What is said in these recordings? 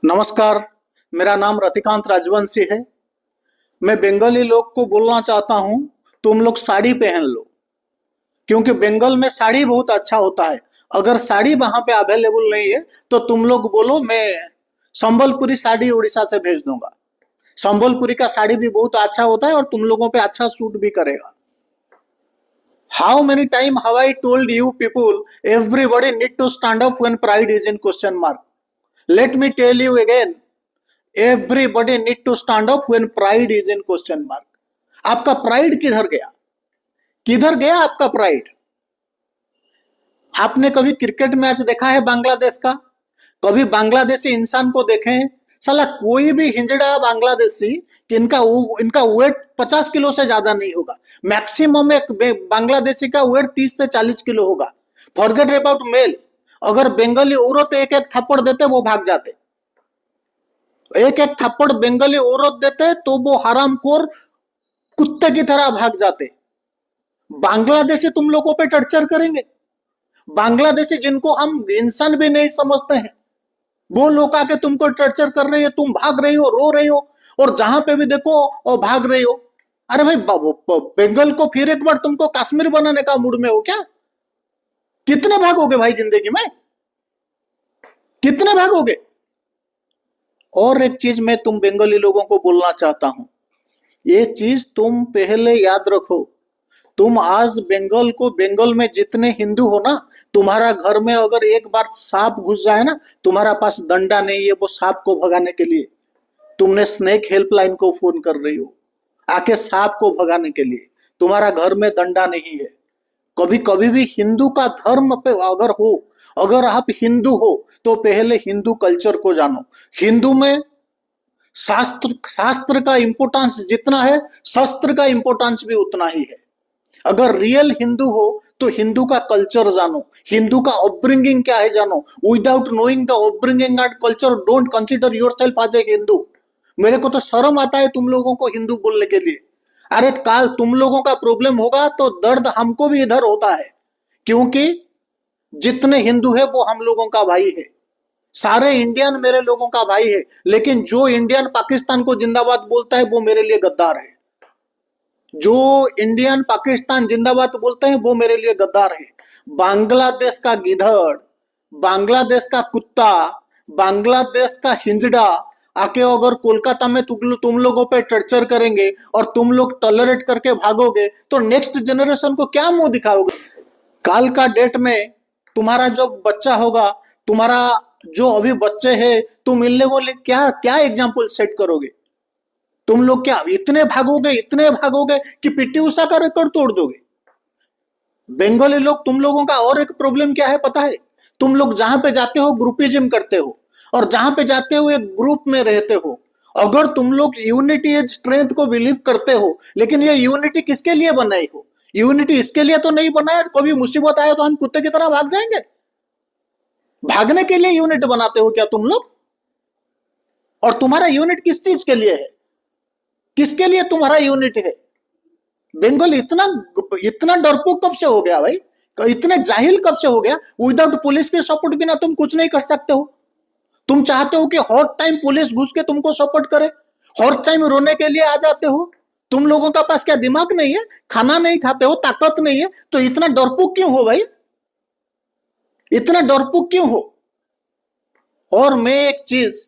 नमस्कार। मेरा नाम रतिकांत राजवंशी है। मैं बंगाली लोग को बोलना चाहता हूँ, तुम लोग साड़ी पहन लो, क्योंकि बंगाल में साड़ी बहुत अच्छा होता है। अगर साड़ी वहां पे अवेलेबल नहीं है तो तुम लोग बोलो, मैं संबलपुरी साड़ी उड़ीसा से भेज दूंगा। संबलपुरी का साड़ी भी बहुत अच्छा होता है और तुम लोगों पे अच्छा सूट भी करेगा। How many time have I told you people, everybody need to stand up when pride is in question mark. Let me tell you again, everybody need to stand up when pride is in question mark. आपका pride किधर गया? किधर गया आपका pride? आपने कभी cricket match देखा है बांग्लादेश का? कभी बांग्लादेशी इंसान को देखें? साला कोई भी हिंजड़ा बांग्लादेशी कि इनका वेट 50 किलो से ज्यादा नहीं होगा। मैक्सिमम एक बांग्लादेशी का वेट 30 से 40 किलो होगा। Forget about male. अगर बंगाली औरत एक एक थप्पड़ देते वो भाग जाते। एक एक थप्पड़ बंगाली औरत देते तो वो हरामखोर कुत्ते की तरह भाग जाते। बांग्लादेशी तुम लोगों पे टॉर्चर करेंगे। बांग्लादेशी जिनको हम इंसान भी नहीं समझते हैं, वो लोग आके तुमको टॉर्चर कर रहे हैं, तुम भाग रही हो, रो रही हो, और जहां पे भी देखो और भाग रही हो। अरे भाई, बंगाल को फिर एक बार तुमको कश्मीर बनाने का मूड में हो क्या? कितने भागोगे भाई जिंदगी में? कितने भागोगे? और एक चीज मैं तुम बंगाली लोगों को बोलना चाहता हूं, ये चीज तुम पहले याद रखो। तुम आज बंगाल में जितने हिंदू हो ना, तुम्हारा घर में अगर एक बार सांप घुस जाए ना, तुम्हारा पास डंडा नहीं है वो सांप को भगाने के लिए। तुमने स्नेक हेल्पलाइन को फोन कर रही हो आके सांप को भगाने के लिए। तुम्हारा घर में डंडा नहीं है। कभी कभी भी हिंदू का धर्म पे अगर आप हिंदू हो तो पहले हिंदू कल्चर को जानो। हिंदू में शास्त्र का इंपोर्टेंस जितना है, शस्त्र का इंपोर्टेंस भी उतना ही है। अगर रियल हिंदू हो तो हिंदू का कल्चर जानो, हिंदू का अपब्रिंगिंग क्या है जानो। Without knowing the upbringing and culture, don't consider yourself as a Hindu. मेरे को तो शर्म आता है तुम लोगों को हिंदू बोलने के लिए। अरे काल तुम लोगों का प्रॉब्लम होगा तो दर्द हमको भी इधर होता है, क्योंकि जितने हिंदू है वो हम लोगों का भाई है। सारे इंडियन मेरे लोगों का भाई है, लेकिन जो इंडियन पाकिस्तान को जिंदाबाद बोलता है वो मेरे लिए गद्दार है। जो इंडियन पाकिस्तान जिंदाबाद बोलते हैं वो मेरे लिए गद्दार है। बांग्लादेश का गिधड़, बांग्लादेश का कुत्ता, बांग्लादेश का हिंजड़ा आके अगर कोलकाता में तुम लोगों पे टॉर्चर करेंगे और तुम लोग टॉलरेट करके भागोगे तो नेक्स्ट जनरेशन को क्या मुंह दिखाओगे? काल का डेट में तुम्हारा जो बच्चा होगा, तुम्हारा जो अभी बच्चे हैं, तुम इन लोगों को क्या क्या एग्जाम्पल सेट करोगे? तुम लोग क्या इतने भागोगे कि पीटी उषा का रिकॉर्ड तोड़ दोगे? बंगाली लोग, तुम लोगों का और एक प्रॉब्लम क्या है पता है? तुम लोग जहां पे जाते हो ग्रुपिज्म करते हो, और जहां पे जाते हो एक ग्रुप में रहते हो। अगर तुम लोग यूनिटी एज स्ट्रेंथ को बिलीव करते हो, लेकिन ये यूनिटी किसके लिए बनाई हो? यूनिटी इसके लिए तो नहीं बनाया कभी मुसीबत आया तो हम कुत्ते की तरह भाग जाएंगे। भागने के लिए यूनिट बनाते हो क्या तुम लोग? और तुम्हारा यूनिट किस चीज के लिए है? किसके लिए तुम्हारा यूनिट है? बंगाल इतना इतना डरपोक कब से हो गया भाई? इतने जाहिल कब से हो गया? विदाउट पुलिस के सपोर्ट बिना तुम कुछ नहीं कर सकते हो। तुम चाहते हो कि हर टाइम पुलिस घुस के तुमको सपोर्ट करे, हर टाइम रोने के लिए आ जाते हो। तुम लोगों का पास क्या दिमाग नहीं है? खाना नहीं खाते हो, ताकत नहीं है, तो इतना डरपोक क्यों हो भाई? इतना डरपोक क्यों हो? और मैं एक चीज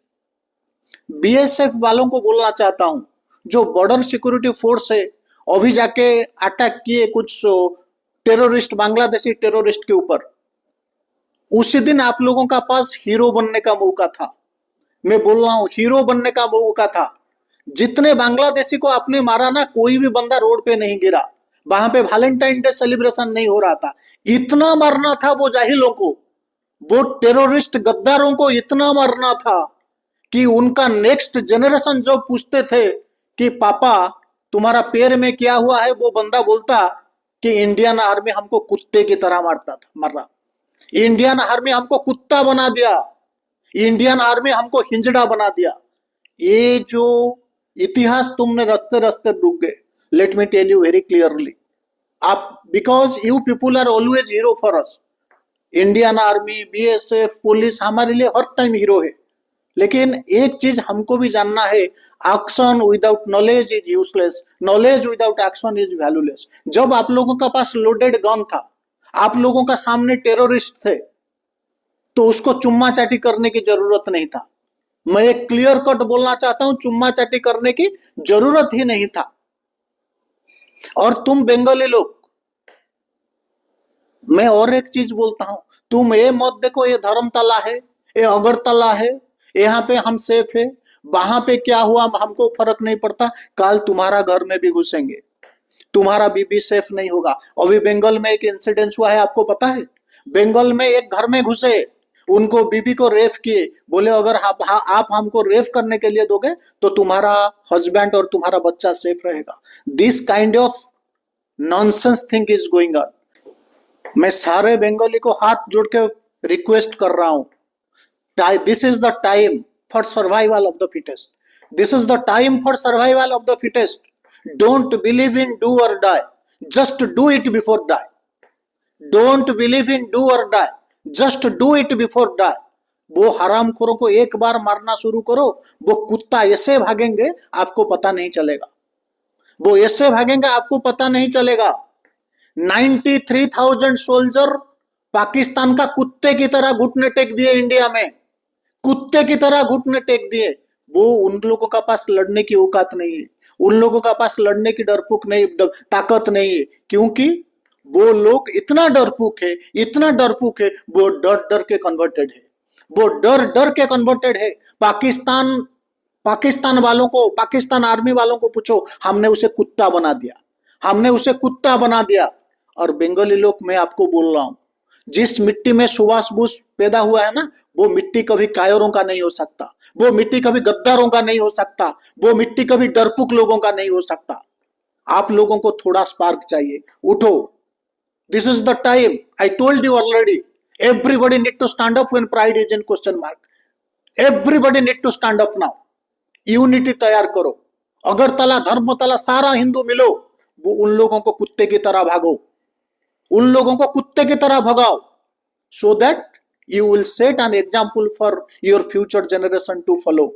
बीएसएफ वालों को बोलना चाहता हूं, जो बॉर्डर सिक्योरिटी फोर्स है, अभी जाके अटैक किए कुछ टेररिस्ट, बांग्लादेशी टेररिस्ट के ऊपर। उसी दिन आप लोगों का पास हीरो बनने का मौका था। मैं बोल रहा हूं, हीरो बनने का मौका था। जितने बांग्लादेशी को आपने मारा ना, कोई भी बंदा रोड पे नहीं गिरा। वहां पे वैलेंटाइन डे सेलिब्रेशन नहीं हो रहा था। इतना मारना था वो जाहिलों को, वो टेररिस्ट गद्दारों को इतना मारना था कि उनका नेक्स्ट जनरेशन जो पूछते थे कि पापा तुम्हारा पैर में क्या हुआ है, वो बंदा बोलता कि इंडियन आर्मी हमको कुत्ते की तरह मारा। इंडियन आर्मी हमको कुत्ता बना दिया, इंडियन आर्मी हमको हिंजड़ा बना दिया। ये जो इतिहास तुमने रस्ते रस्ते डूब गए। Let me tell you very clearly, आप because you people are always hero for us. Indian army, BSF, police हमारे लिए हर टाइम हीरो है, लेकिन एक चीज हमको भी जानना है, action without knowledge is useless, knowledge without action is valueless. जब आप लोगों का पास लोडेड गन था, आप लोगों का सामने टेररिस्ट थे, तो उसको चुम्मा चाटी करने की जरूरत नहीं था। मैं एक क्लियर कट बोलना चाहता हूं, चुम्मा चाटी करने की जरूरत ही नहीं था। और तुम बंगाली लोग, मैं और एक चीज बोलता हूं, तुम ये मत देखो ये धर्मतला है, ये अगरतला है, यहाँ पे हम सेफ है, वहां पे क्या हुआ हमको फर्क नहीं पड़ता। कल तुम्हारा घर में भी घुसेंगे, तुम्हारा बीबी सेफ नहीं होगा। अभी बंगाल में एक इंसिडेंस हुआ है, आपको पता है? बंगाल में एक घर में घुसे, उनको बीबी को रेप किए, बोले अगर आप हमको रेप करने के लिए दोगे तो तुम्हारा हस्बैंड और तुम्हारा बच्चा सेफ रहेगा। This kind of nonsense thing is going on. मैं सारे बंगाली को हाथ जोड़ के रिक्वेस्ट कर रहा हूं, this is the time for survival of the fittest, this is the time for survival of the fittest. Don't believe in do or die, just do it before die. Don't believe in do or die, just do it before die. वो हरामखोरों को एक बार मारना शुरू करो, वो कुत्ता ऐसे भागेंगे आपको पता नहीं चलेगा, वो ऐसे भागेंगे आपको पता नहीं चलेगा। 93,000 सोल्जर पाकिस्तान का कुत्ते की तरह घुटने टेक दिए इंडिया में, कुत्ते की तरह घुटने टेक दिए। वो उन लोगों का पास लड़ने की औकात नहीं है, उन लोगों का पास लड़ने की डरपोक नहीं, ताकत नहीं है, क्योंकि वो लोग इतना डरपोक है, इतना डरपोक है, वो डर डर के कन्वर्टेड है, वो डर डर के कन्वर्टेड है। पाकिस्तान वालों को, पाकिस्तान आर्मी वालों को पूछो, हमने उसे कुत्ता बना दिया, हमने उसे कुत्ता बना दिया। और बंगाली लोग, मैं आपको बोल रहा हूं, जिस मिट्टी में सुभाष बोस पैदा हुआ है ना, वो मिट्टी कभी कायरों का नहीं हो सकता, वो मिट्टी कभी गद्दारों का नहीं हो सकता, वो मिट्टी कभी डरपुक लोगों का नहीं हो सकता। आप लोगों को थोड़ा स्पार्क चाहिए, उठो। This is the time, I told you already, everybody need to stand up when pride is in question mark. Everybody need to stand up now. Unity तैयार करो, अगरतला धर्मतला सारा हिंदू मिलो, वो उन लोगों को कुत्ते की तरह भागो, उन लोगों को कुत्ते की तरह भगाओ, so that you will set an example for your future generation to follow.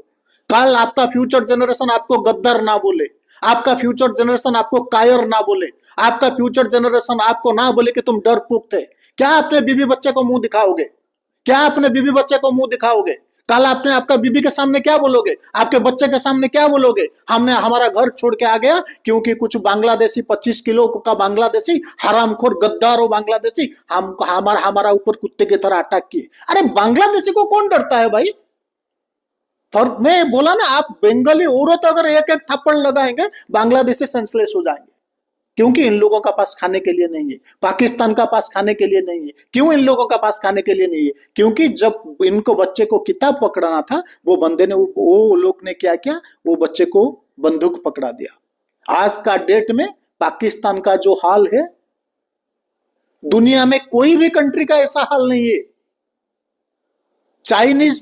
कल आपका फ्यूचर जनरेशन आपको गद्दार ना बोले, आपका फ्यूचर जनरेशन आपको कायर ना बोले, आपका फ्यूचर जनरेशन आपको ना बोले कि तुम डरपोक थे। क्या अपने बीबी बच्चे को मुंह दिखाओगे? क्या अपने बीबी बच्चे को मुंह दिखाओगे? कल आपने आपका बीबी के सामने क्या बोलोगे? आपके बच्चे के सामने क्या बोलोगे? हमने हमारा घर छोड़ के आ गया क्योंकि कुछ बांग्लादेशी 25 किलो का बांग्लादेशी हरामखोर गद्दार हो बांग्लादेशी हम हमारा ऊपर कुत्ते की तरह अटैक किए। अरे बांग्लादेशी को कौन डरता है भाई? और मैं बोला ना, आप बंगाली औरत अगर एक एक थप्पड़ लगाएंगे, बांग्लादेशी सेंसलेस हो जाएंगे, क्योंकि इन लोगों का पास खाने के लिए नहीं है, पाकिस्तान का पास खाने के लिए नहीं है। क्यों इन लोगों का पास खाने के लिए नहीं है? क्योंकि जब इनको बच्चे को किताब पकड़ाना था, वो बंदे ने, वो लोग ने क्या किया, वो बच्चे को बंदूक पकड़ा दिया। आज का डेट में पाकिस्तान का जो हाल है, दुनिया में कोई भी कंट्री का ऐसा हाल नहीं है। चाइनीज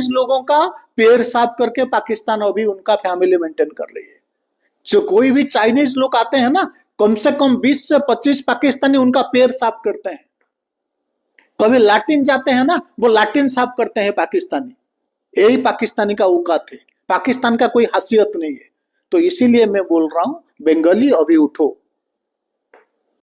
लोगों का पैर साफ करके पाकिस्तान अभी उनका फैमिली मेंटेन कर रही है। जो कोई भी चाइनीज लोग आते हैं ना, कम से कम 20 से 25 पाकिस्तानी उनका पैर साफ करते हैं। कभी लाटिन जाते हैं ना, वो लाटिन साफ करते हैं पाकिस्तानी। यही पाकिस्तानी का औकात है, पाकिस्तान का कोई हैसियत नहीं है। तो इसीलिए मैं बोल रहा हूं, बंगाली अभी उठो।